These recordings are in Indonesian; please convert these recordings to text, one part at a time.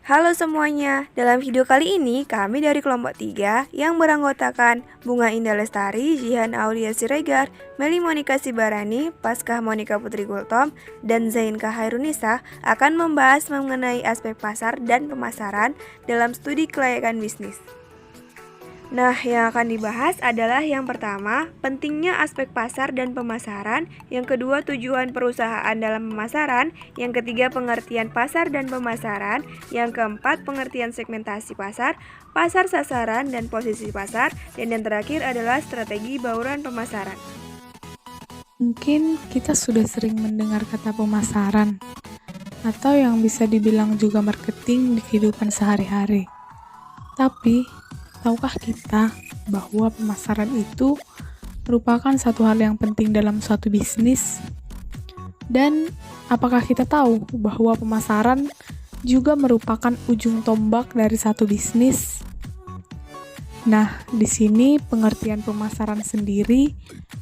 Halo semuanya, dalam video kali ini kami dari kelompok 3 yang beranggotakan Bunga Indah Lestari, Jihan Aulia Siregar, Meli Monika Sibarani, Paskah Monika Putri Gultom, dan Zainka Hairunisa akan membahas mengenai aspek pasar dan pemasaran dalam studi kelayakan bisnis. Nah, yang akan dibahas adalah yang pertama, pentingnya aspek pasar dan pemasaran, yang kedua, tujuan perusahaan dalam pemasaran, yang ketiga, pengertian pasar dan pemasaran, yang keempat, pengertian segmentasi pasar, pasar sasaran dan posisi pasar, dan yang terakhir adalah strategi bauran pemasaran. Mungkin kita sudah sering mendengar kata pemasaran, atau yang bisa dibilang juga marketing di kehidupan sehari-hari. Tapi, tahukah kita bahwa pemasaran itu merupakan satu hal yang penting dalam suatu bisnis? Dan apakah kita tahu bahwa pemasaran juga merupakan ujung tombak dari satu bisnis? Nah, di sini pengertian pemasaran sendiri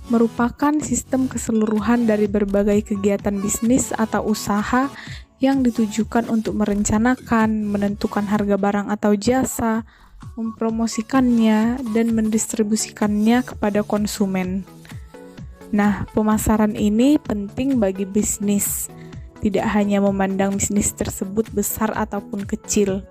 merupakan sistem keseluruhan dari berbagai kegiatan bisnis atau usaha yang ditujukan untuk merencanakan, menentukan harga barang atau jasa, mempromosikannya, dan mendistribusikannya kepada konsumen. Nah, pemasaran ini penting bagi bisnis, tidak hanya memandang bisnis tersebut besar ataupun kecil.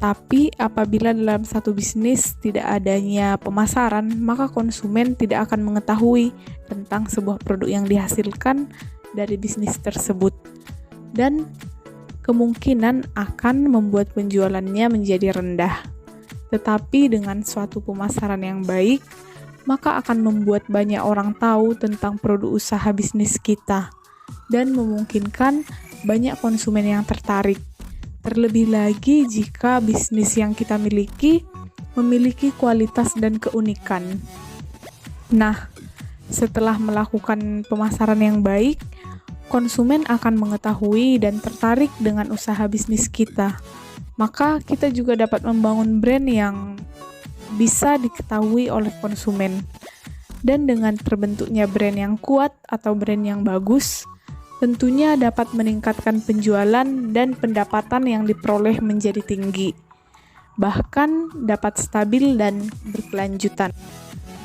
Tapi apabila dalam satu bisnis tidak adanya pemasaran, maka konsumen tidak akan mengetahui tentang sebuah produk yang dihasilkan dari bisnis tersebut. Dan kemungkinan akan membuat penjualannya menjadi rendah. Tetapi dengan suatu pemasaran yang baik, maka akan membuat banyak orang tahu tentang produk usaha bisnis kita dan memungkinkan banyak konsumen yang tertarik. Terlebih lagi jika bisnis yang kita miliki memiliki kualitas dan keunikan. Nah, setelah melakukan pemasaran yang baik, konsumen akan mengetahui dan tertarik dengan usaha bisnis kita. Maka kita juga dapat membangun brand yang bisa diketahui oleh konsumen. Dan dengan terbentuknya brand yang kuat atau brand yang bagus, tentunya dapat meningkatkan penjualan dan pendapatan yang diperoleh menjadi tinggi. Bahkan dapat stabil dan berkelanjutan.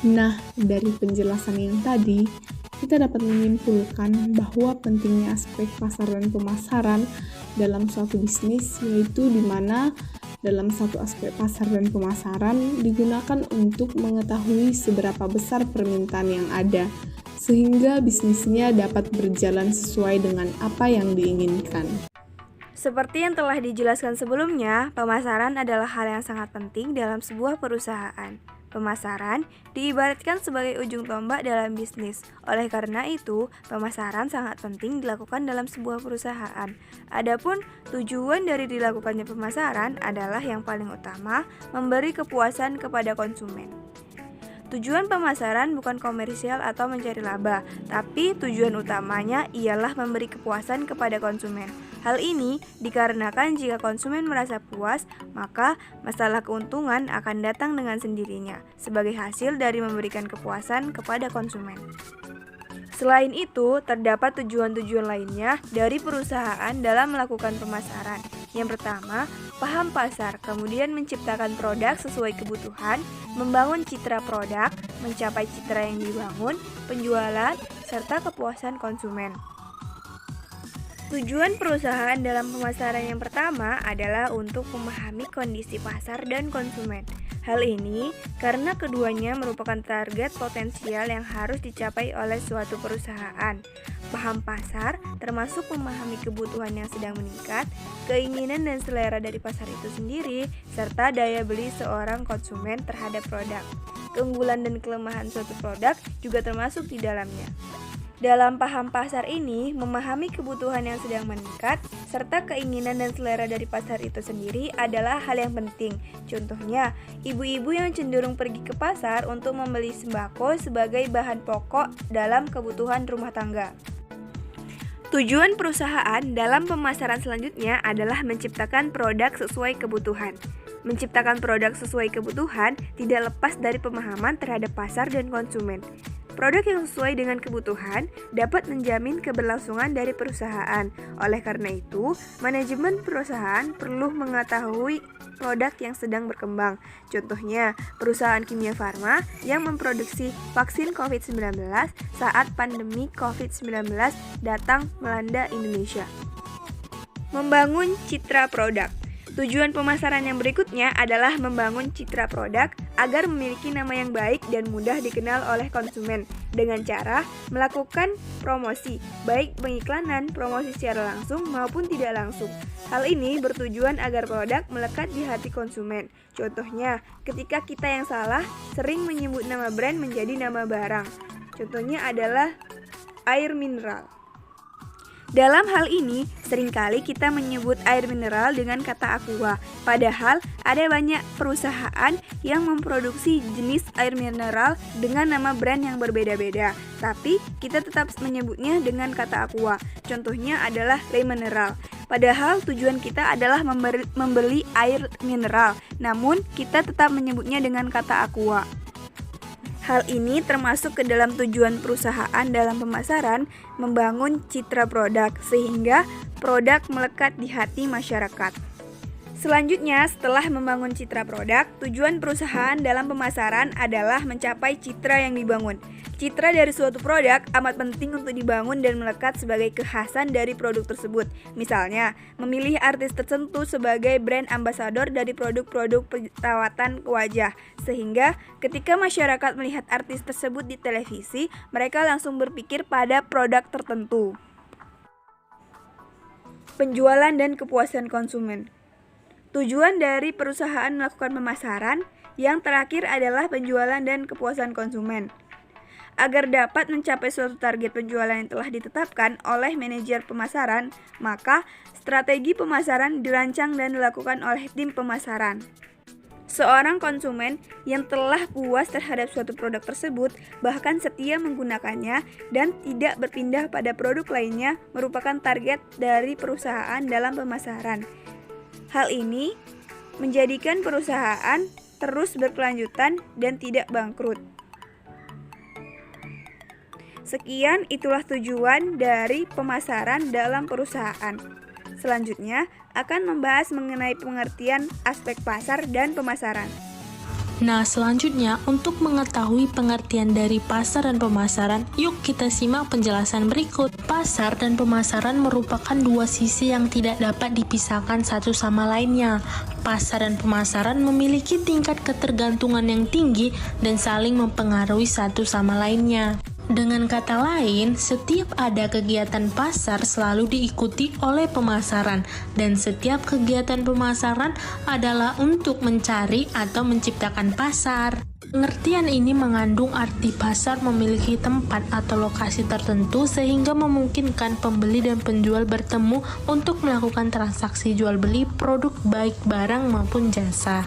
Nah, dari penjelasan yang tadi, kita dapat menyimpulkan bahwa pentingnya aspek pasar dan pemasaran dalam suatu bisnis, yaitu di mana dalam satu aspek pasar dan pemasaran digunakan untuk mengetahui seberapa besar permintaan yang ada, sehingga bisnisnya dapat berjalan sesuai dengan apa yang diinginkan. Seperti yang telah dijelaskan sebelumnya, pemasaran adalah hal yang sangat penting dalam sebuah perusahaan. Pemasaran diibaratkan sebagai ujung tombak dalam bisnis. Oleh karena itu, pemasaran sangat penting dilakukan dalam sebuah perusahaan. Adapun tujuan dari dilakukannya pemasaran adalah yang paling utama, memberi kepuasan kepada konsumen. Tujuan pemasaran bukan komersial atau mencari laba, tapi tujuan utamanya ialah memberi kepuasan kepada konsumen. Hal ini dikarenakan jika konsumen merasa puas, maka masalah keuntungan akan datang dengan sendirinya sebagai hasil dari memberikan kepuasan kepada konsumen. Selain itu, terdapat tujuan-tujuan lainnya dari perusahaan dalam melakukan pemasaran. Yang pertama, paham pasar, kemudian menciptakan produk sesuai kebutuhan, membangun citra produk, mencapai citra yang dibangun, penjualan, serta kepuasan konsumen. Tujuan perusahaan dalam pemasaran yang pertama adalah untuk memahami kondisi pasar dan konsumen. Hal ini karena keduanya merupakan target potensial yang harus dicapai oleh suatu perusahaan. Paham pasar termasuk memahami kebutuhan yang sedang meningkat, keinginan dan selera dari pasar itu sendiri, serta daya beli seorang konsumen terhadap produk. Keunggulan dan kelemahan suatu produk juga termasuk di dalamnya. Dalam paham pasar ini, memahami kebutuhan yang sedang meningkat, serta keinginan dan selera dari pasar itu sendiri adalah hal yang penting. Contohnya, ibu-ibu yang cenderung pergi ke pasar untuk membeli sembako sebagai bahan pokok dalam kebutuhan rumah tangga. Tujuan perusahaan dalam pemasaran selanjutnya adalah menciptakan produk sesuai kebutuhan. Menciptakan produk sesuai kebutuhan tidak lepas dari pemahaman terhadap pasar dan konsumen. Produk yang sesuai dengan kebutuhan dapat menjamin keberlangsungan dari perusahaan. Oleh karena itu, manajemen perusahaan perlu mengetahui produk yang sedang berkembang. Contohnya, perusahaan kimia farma yang memproduksi vaksin COVID-19 saat pandemi COVID-19 datang melanda Indonesia. Membangun citra produk. Tujuan pemasaran yang berikutnya adalah membangun citra produk agar memiliki nama yang baik dan mudah dikenal oleh konsumen dengan cara melakukan promosi, baik pengiklanan, promosi secara langsung maupun tidak langsung. Hal ini bertujuan agar produk melekat di hati konsumen. Contohnya, ketika kita yang salah sering menyebut nama brand menjadi nama barang. Contohnya adalah air mineral. Dalam hal ini, seringkali kita menyebut air mineral dengan kata aqua. Padahal, ada banyak perusahaan yang memproduksi jenis air mineral dengan nama brand yang berbeda-beda. Tapi, kita tetap menyebutnya dengan kata aqua. Contohnya adalah Le Mineral. Padahal, tujuan kita adalah membeli air mineral. Namun, kita tetap menyebutnya dengan kata aqua. Hal ini termasuk ke dalam tujuan perusahaan dalam pemasaran membangun citra produk sehingga produk melekat di hati masyarakat. Selanjutnya, setelah membangun citra produk, tujuan perusahaan dalam pemasaran adalah mencapai citra yang dibangun. Citra dari suatu produk amat penting untuk dibangun dan melekat sebagai kekhasan dari produk tersebut. Misalnya, memilih artis tertentu sebagai brand ambasador dari produk-produk perawatan wajah. Sehingga ketika masyarakat melihat artis tersebut di televisi, mereka langsung berpikir pada produk tertentu. Penjualan dan kepuasan konsumen. Tujuan dari perusahaan melakukan pemasaran yang terakhir adalah penjualan dan kepuasan konsumen. Agar dapat mencapai suatu target penjualan yang telah ditetapkan oleh manajer pemasaran, maka strategi pemasaran dirancang dan dilakukan oleh tim pemasaran. Seorang konsumen yang telah puas terhadap suatu produk tersebut, bahkan setia menggunakannya dan tidak berpindah pada produk lainnya, merupakan target dari perusahaan dalam pemasaran. Hal ini menjadikan perusahaan terus berkelanjutan dan tidak bangkrut. Sekian, itulah tujuan dari pemasaran dalam perusahaan. Selanjutnya akan membahas mengenai pengertian aspek pasar dan pemasaran. Nah, selanjutnya untuk mengetahui pengertian dari pasar dan pemasaran, yuk kita simak penjelasan berikut. Pasar dan pemasaran merupakan dua sisi yang tidak dapat dipisahkan satu sama lainnya. Pasar dan pemasaran memiliki tingkat ketergantungan yang tinggi dan saling mempengaruhi satu sama lainnya. Dengan kata lain, setiap ada kegiatan pasar selalu diikuti oleh pemasaran, dan setiap kegiatan pemasaran adalah untuk mencari atau menciptakan pasar. Pengertian ini mengandung arti pasar memiliki tempat atau lokasi tertentu sehingga memungkinkan pembeli dan penjual bertemu untuk melakukan transaksi jual beli produk baik barang maupun jasa.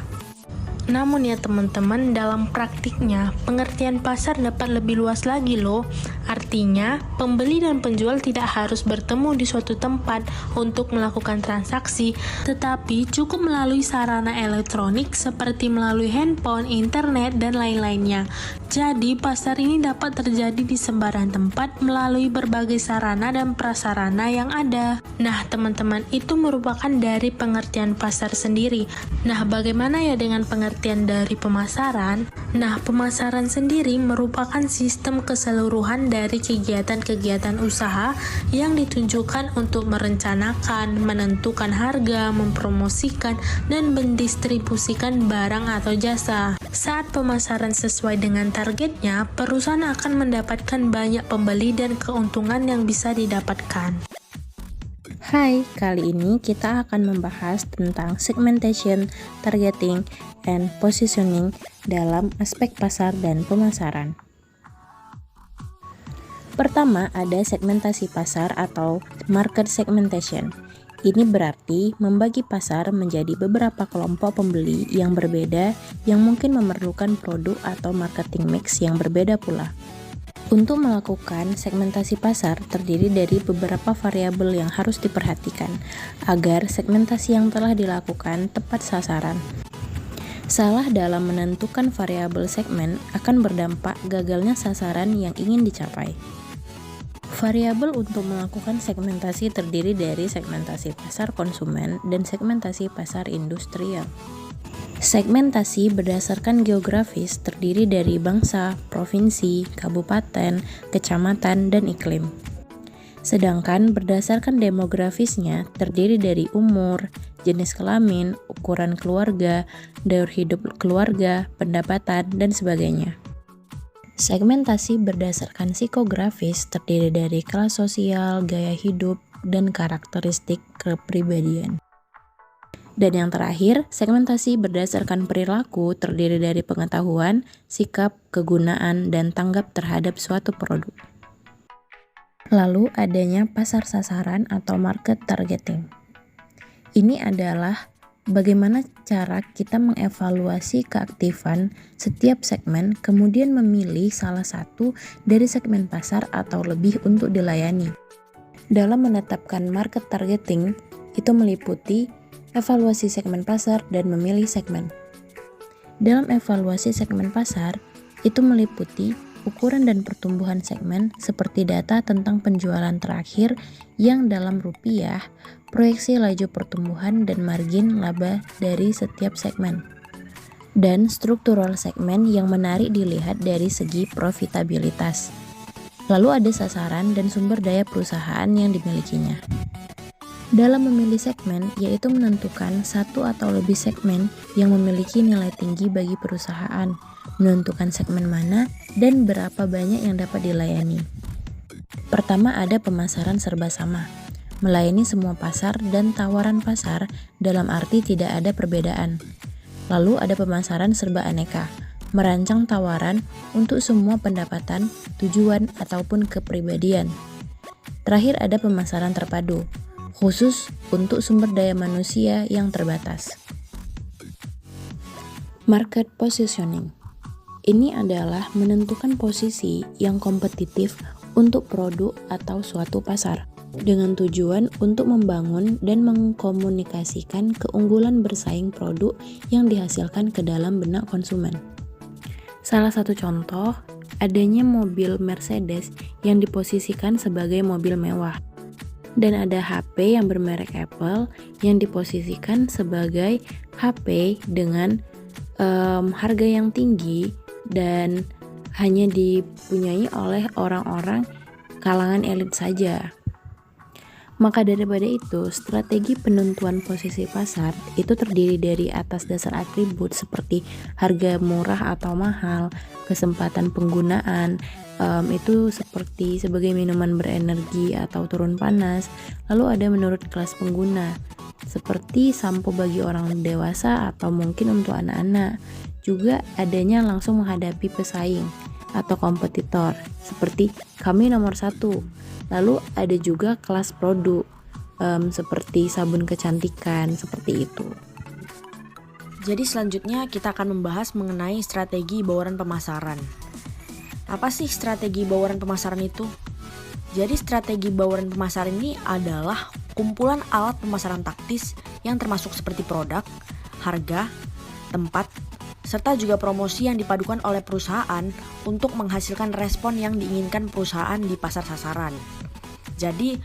Namun ya teman-teman, dalam praktiknya pengertian pasar dapat lebih luas lagi loh. Artinya, pembeli dan penjual tidak harus bertemu di suatu tempat untuk melakukan transaksi, tetapi cukup melalui sarana elektronik seperti melalui handphone, internet, dan lain-lainnya. Jadi, pasar ini dapat terjadi di sembarang tempat melalui berbagai sarana dan prasarana yang ada. Nah, teman-teman, itu merupakan dari pengertian pasar sendiri. Nah, bagaimana ya dengan pengertian dari pemasaran? Nah, pemasaran sendiri merupakan sistem keseluruhan dari kegiatan-kegiatan usaha yang ditunjukkan untuk merencanakan, menentukan harga, mempromosikan, dan mendistribusikan barang atau jasa. Saat pemasaran sesuai dengan targetnya, perusahaan akan mendapatkan banyak pembeli dan keuntungan yang bisa didapatkan. Hai, kali ini kita akan membahas tentang segmentation, targeting, and positioning dalam aspek pasar dan pemasaran. Pertama, ada segmentasi pasar atau market segmentation. Ini berarti membagi pasar menjadi beberapa kelompok pembeli yang berbeda yang mungkin memerlukan produk atau marketing mix yang berbeda pula. Untuk melakukan segmentasi pasar terdiri dari beberapa variabel yang harus diperhatikan agar segmentasi yang telah dilakukan tepat sasaran. Salah dalam menentukan variabel segmen akan berdampak gagalnya sasaran yang ingin dicapai. Variabel untuk melakukan segmentasi terdiri dari segmentasi pasar konsumen dan segmentasi pasar industrial. Segmentasi berdasarkan geografis terdiri dari bangsa, provinsi, kabupaten, kecamatan, dan iklim. Sedangkan berdasarkan demografisnya terdiri dari umur, jenis kelamin, ukuran keluarga, daur hidup keluarga, pendapatan, dan sebagainya. Segmentasi berdasarkan psikografis terdiri dari kelas sosial, gaya hidup, dan karakteristik kepribadian. Dan yang terakhir, segmentasi berdasarkan perilaku terdiri dari pengetahuan, sikap, kegunaan, dan tanggap terhadap suatu produk. Lalu adanya pasar sasaran atau market targeting. Ini adalah bagaimana cara kita mengevaluasi keaktifan setiap segmen, kemudian memilih salah satu dari segmen pasar atau lebih untuk dilayani. Dalam menetapkan market targeting, itu meliputi evaluasi segmen pasar dan memilih segmen. Dalam evaluasi segmen pasar, itu meliputi ukuran dan pertumbuhan segmen seperti data tentang penjualan terakhir yang dalam rupiah, proyeksi laju pertumbuhan dan margin laba dari setiap segmen. Dan struktural segmen yang menarik dilihat dari segi profitabilitas. Lalu ada sasaran dan sumber daya perusahaan yang dimilikinya. Dalam memilih segmen, yaitu menentukan satu atau lebih segmen yang memiliki nilai tinggi bagi perusahaan, menentukan segmen mana dan berapa banyak yang dapat dilayani. Pertama ada pemasaran serba sama, melayani semua pasar dan tawaran pasar dalam arti tidak ada perbedaan. Lalu ada pemasaran serba aneka, merancang tawaran untuk semua pendapatan, tujuan, ataupun kepribadian. Terakhir ada pemasaran terpadu, khusus untuk sumber daya manusia yang terbatas. Market positioning. Ini adalah menentukan posisi yang kompetitif untuk produk atau suatu pasar, dengan tujuan untuk membangun dan mengkomunikasikan keunggulan bersaing produk yang dihasilkan ke dalam benak konsumen. Salah satu contoh, adanya mobil Mercedes yang diposisikan sebagai mobil mewah. Dan ada HP yang bermerek Apple yang diposisikan sebagai HP dengan harga yang tinggi dan hanya dipunyai oleh orang-orang kalangan elit saja. Maka daripada itu, strategi penentuan posisi pasar itu terdiri dari atas dasar atribut seperti harga murah atau mahal, kesempatan penggunaan, itu seperti sebagai minuman berenergi atau turun panas. Lalu ada menurut kelas pengguna, seperti sampo bagi orang dewasa atau mungkin untuk anak-anak. Juga adanya langsung menghadapi pesaing atau kompetitor, seperti kami nomor 1. Lalu ada juga kelas produk, seperti sabun kecantikan, seperti itu. Jadi selanjutnya kita akan membahas mengenai strategi bauran pemasaran. Apa sih strategi bauran pemasaran itu? Jadi strategi bauran pemasaran ini adalah kumpulan alat pemasaran taktis yang termasuk seperti produk, harga, tempat, serta juga promosi yang dipadukan oleh perusahaan untuk menghasilkan respon yang diinginkan perusahaan di pasar sasaran. Jadi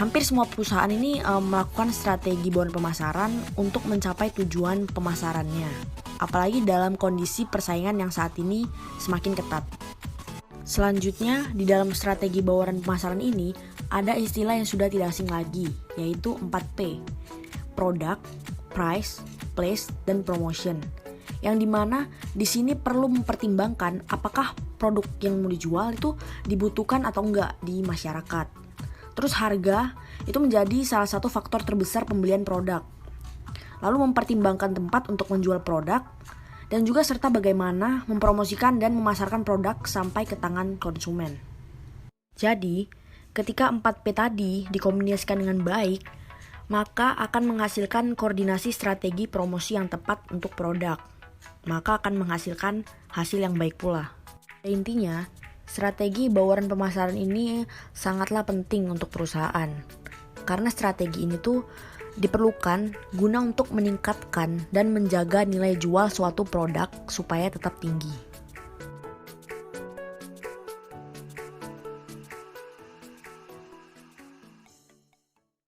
hampir semua perusahaan ini melakukan strategi bauran pemasaran untuk mencapai tujuan pemasarannya, apalagi dalam kondisi persaingan yang saat ini semakin ketat. Selanjutnya, di dalam strategi bauran pemasaran ini ada istilah yang sudah tidak asing lagi, yaitu 4P: product, price, place, dan promotion. Yang dimana di sini perlu mempertimbangkan apakah produk yang mau dijual itu dibutuhkan atau enggak di masyarakat. Terus harga itu menjadi salah satu faktor terbesar pembelian produk. Lalu mempertimbangkan tempat untuk menjual produk, dan juga serta bagaimana mempromosikan dan memasarkan produk sampai ke tangan konsumen. Jadi, ketika 4P tadi dikomunikasikan dengan baik, maka akan menghasilkan koordinasi strategi promosi yang tepat untuk produk. Maka akan menghasilkan hasil yang baik pula. Intinya, strategi bauran pemasaran ini sangatlah penting untuk perusahaan. Karena strategi ini tuh diperlukan guna untuk meningkatkan dan menjaga nilai jual suatu produk supaya tetap tinggi.